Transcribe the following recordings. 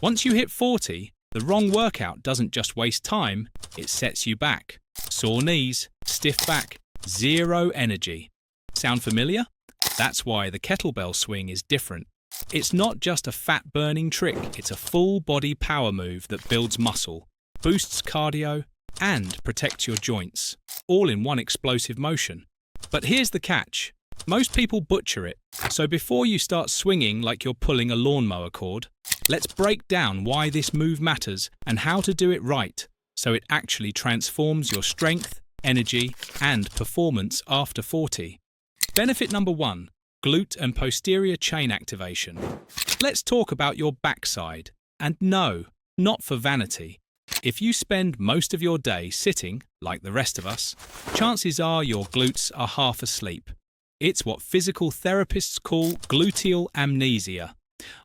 Once you hit 40, the wrong workout doesn't just waste time, it sets you back. Sore knees, stiff back, zero energy. Sound familiar? That's why the kettlebell swing is different. It's not just a fat-burning trick, it's a full-body power move that builds muscle, boosts cardio, and protects your joints, all in one explosive motion. But here's the catch. Most people butcher it, so before you start swinging like you're pulling a lawnmower cord, let's break down why this move matters and how to do it right so it actually transforms your strength, energy, and performance after 40. Benefit number 1, glute and posterior chain activation. Let's talk about your backside. And no, not for vanity. If you spend most of your day sitting, like the rest of us, chances are your glutes are half asleep. It's what physical therapists call gluteal amnesia.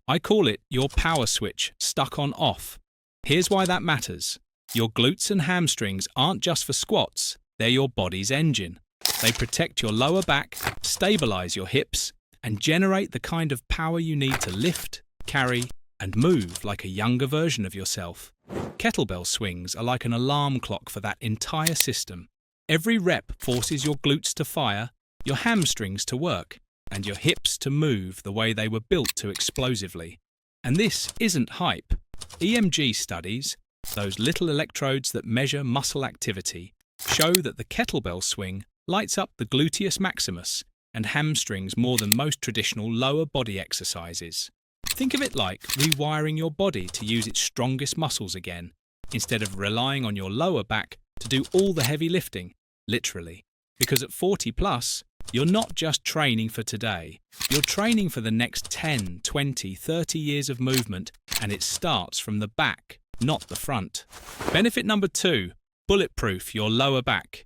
I call it your power switch stuck on off. Here's why that matters. Your glutes and hamstrings aren't just for squats, they're your body's engine. They protect your lower back, stabilize your hips, and generate the kind of power you need to lift, carry, and move like a younger version of yourself. Kettlebell swings are like an alarm clock for that entire system. Every rep forces your glutes to fire, your hamstrings to work, and your hips to move the way they were built to explosively. And this isn't hype. EMG studies, those little electrodes that measure muscle activity, show that the kettlebell swing lights up the gluteus maximus and hamstrings more than most traditional lower body exercises. Think of it like rewiring your body to use its strongest muscles again, instead of relying on your lower back to do all the heavy lifting, literally. Because at 40 plus, you're not just training for today, you're training for the next 10, 20, 30 years of movement, and it starts from the back, not the front. Benefit number 2, bulletproof your lower back.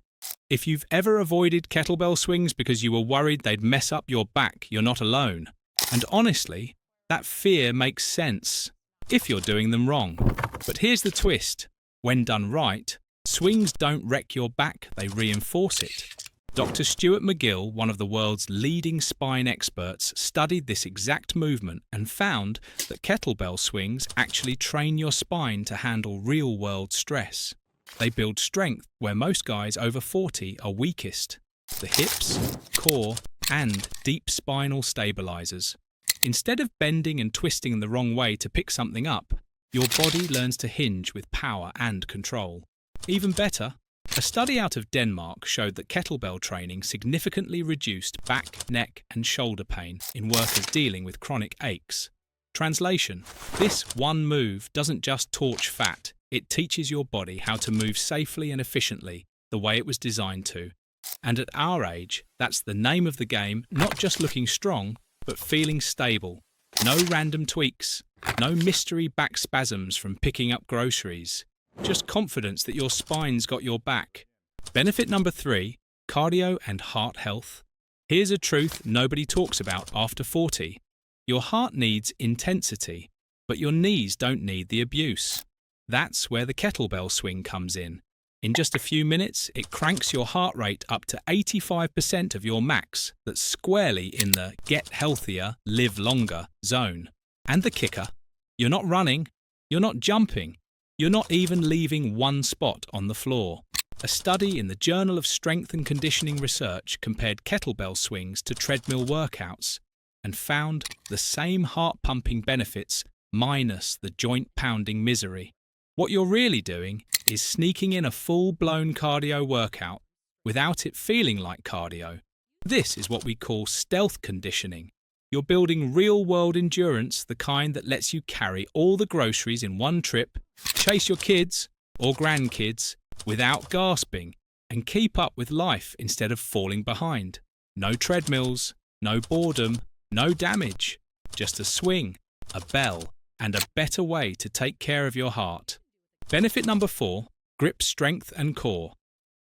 If you've ever avoided kettlebell swings because you were worried they'd mess up your back, you're not alone. And honestly, that fear makes sense if you're doing them wrong. But here's the twist. When done right, swings don't wreck your back, they reinforce it. Dr. Stuart McGill, one of the world's leading spine experts, studied this exact movement and found that kettlebell swings actually train your spine to handle real-world stress. They build strength where most guys over 40 are weakest: the hips, core, and deep spinal stabilizers. Instead of bending and twisting the wrong way to pick something up, your body learns to hinge with power and control. Even better, a study out of Denmark showed that kettlebell training significantly reduced back, neck, and shoulder pain in workers dealing with chronic aches. Translation: this one move doesn't just torch fat, it teaches your body how to move safely and efficiently, the way it was designed to. And at our age, that's the name of the game, not just looking strong, but feeling stable. No random tweaks, no mystery back spasms from picking up groceries. Just confidence that your spine's got your back. Benefit number 3, cardio and heart health. Here's a truth nobody talks about after 40. Your heart needs intensity, but your knees don't need the abuse. That's where the kettlebell swing comes in. In just a few minutes, it cranks your heart rate up to 85% of your max. That's squarely in the get healthier, live longer zone. And the kicker, you're not running, you're not jumping, you're not even leaving one spot on the floor. A study in the Journal of Strength and Conditioning Research compared kettlebell swings to treadmill workouts and found the same heart-pumping benefits minus the joint-pounding misery. What you're really doing is sneaking in a full-blown cardio workout without it feeling like cardio. This is what we call stealth conditioning. You're building real-world endurance, the kind that lets you carry all the groceries in one trip, chase your kids or grandkids without gasping, and keep up with life instead of falling behind. No treadmills, no boredom, no damage. Just a swing, a bell, and a better way to take care of your heart. Benefit number 4, grip strength and core.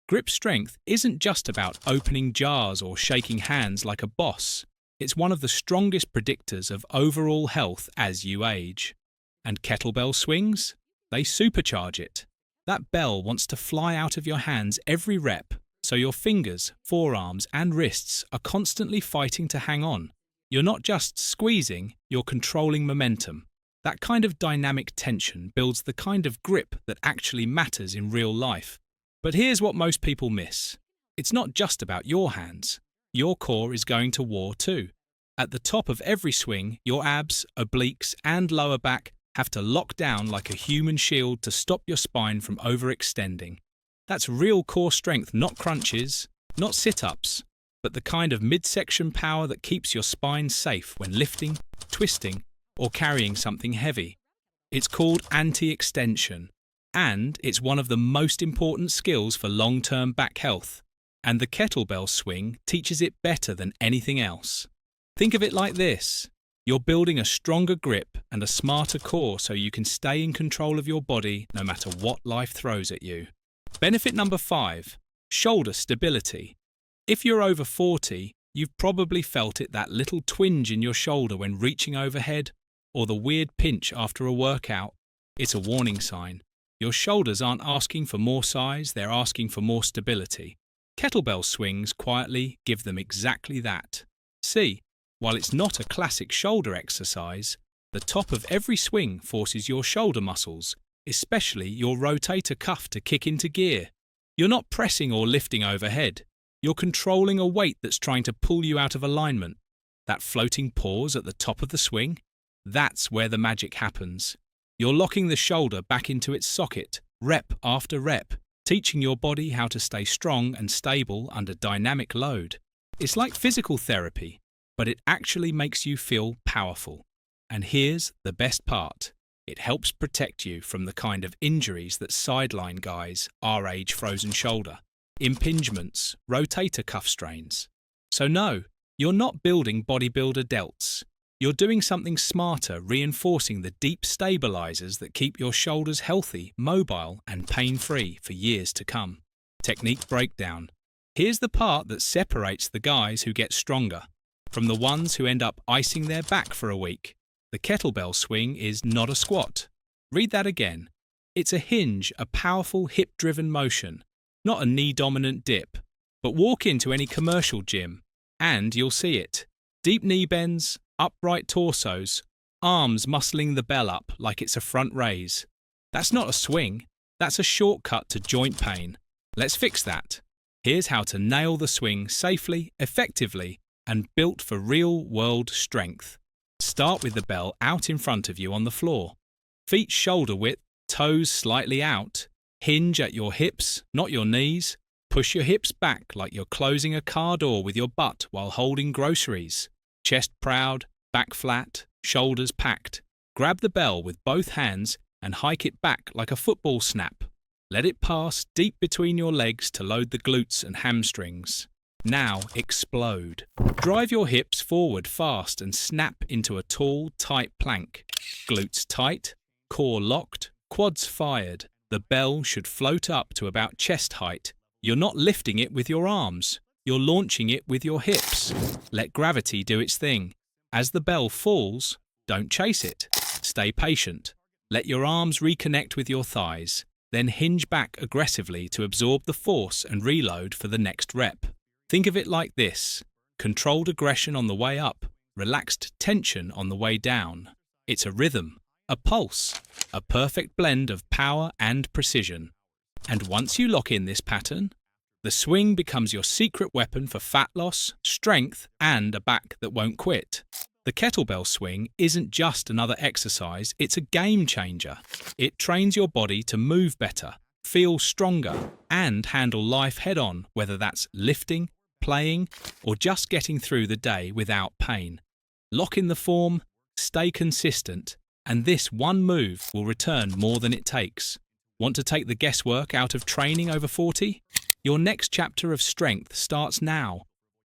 Grip strength isn't just about opening jars or shaking hands like a boss. It's one of the strongest predictors of overall health as you age. And kettlebell swings? They supercharge it. That bell wants to fly out of your hands every rep, so your fingers, forearms, and wrists are constantly fighting to hang on. You're not just squeezing, you're controlling momentum. That kind of dynamic tension builds the kind of grip that actually matters in real life. But here's what most people miss. It's not just about your hands. Your core is going to war too. At the top of every swing, your abs, obliques, and lower back have to lock down like a human shield to stop your spine from overextending. That's real core strength, not crunches, not sit-ups, but the kind of midsection power that keeps your spine safe when lifting, twisting, or carrying something heavy. It's called anti-extension, and it's one of the most important skills for long-term back health. And the kettlebell swing teaches it better than anything else. Think of it like this. You're building a stronger grip and a smarter core so you can stay in control of your body no matter what life throws at you. Benefit number 5, shoulder stability. If you're over 40, you've probably felt it, that little twinge in your shoulder when reaching overhead, or the weird pinch after a workout. It's a warning sign. Your shoulders aren't asking for more size, they're asking for more stability. Kettlebell swings quietly give them exactly that. See, while it's not a classic shoulder exercise, the top of every swing forces your shoulder muscles, especially your rotator cuff, to kick into gear. You're not pressing or lifting overhead. You're controlling a weight that's trying to pull you out of alignment. That floating pause at the top of the swing, that's where the magic happens. You're locking the shoulder back into its socket, rep after rep, teaching your body how to stay strong and stable under dynamic load. It's like physical therapy, but it actually makes you feel powerful. And here's the best part. It helps protect you from the kind of injuries that sideline guys our age, frozen shoulder, impingements, rotator cuff strains. So no, you're not building bodybuilder delts. You're doing something smarter, reinforcing the deep stabilizers that keep your shoulders healthy, mobile, and pain-free for years to come. Technique breakdown. Here's the part that separates the guys who get stronger from the ones who end up icing their back for a week. The kettlebell swing is not a squat. Read that again. It's a hinge, a powerful hip-driven motion, not a knee-dominant dip. But walk into any commercial gym, and you'll see it. Deep knee bends, upright torsos, arms muscling the bell up like it's a front raise. That's not a swing, that's a shortcut to joint pain. Let's fix that. Here's how to nail the swing safely, effectively, and built for real-world strength. Start with the bell out in front of you on the floor. Feet shoulder width, toes slightly out. Hinge at your hips, not your knees. Push your hips back like you're closing a car door with your butt while holding groceries. Chest proud, back flat, shoulders packed. Grab the bell with both hands and hike it back like a football snap. Let it pass deep between your legs to load the glutes and hamstrings. Now explode. Drive your hips forward fast and snap into a tall, tight plank. Glutes tight, core locked, quads fired. The bell should float up to about chest height. You're not lifting it with your arms. You're launching it with your hips. Let gravity do its thing. As the bell falls, don't chase it. Stay patient. Let your arms reconnect with your thighs. Then hinge back aggressively to absorb the force and reload for the next rep. Think of it like this. Controlled aggression on the way up, relaxed tension on the way down. It's a rhythm, a pulse, a perfect blend of power and precision. And once you lock in this pattern, the swing becomes your secret weapon for fat loss, strength, and a back that won't quit. The kettlebell swing isn't just another exercise, it's a game changer. It trains your body to move better, feel stronger, and handle life head-on, whether that's lifting, playing, or just getting through the day without pain. Lock in the form, stay consistent, and this one move will return more than it takes. Want to take the guesswork out of training over 40? Your next chapter of strength starts now.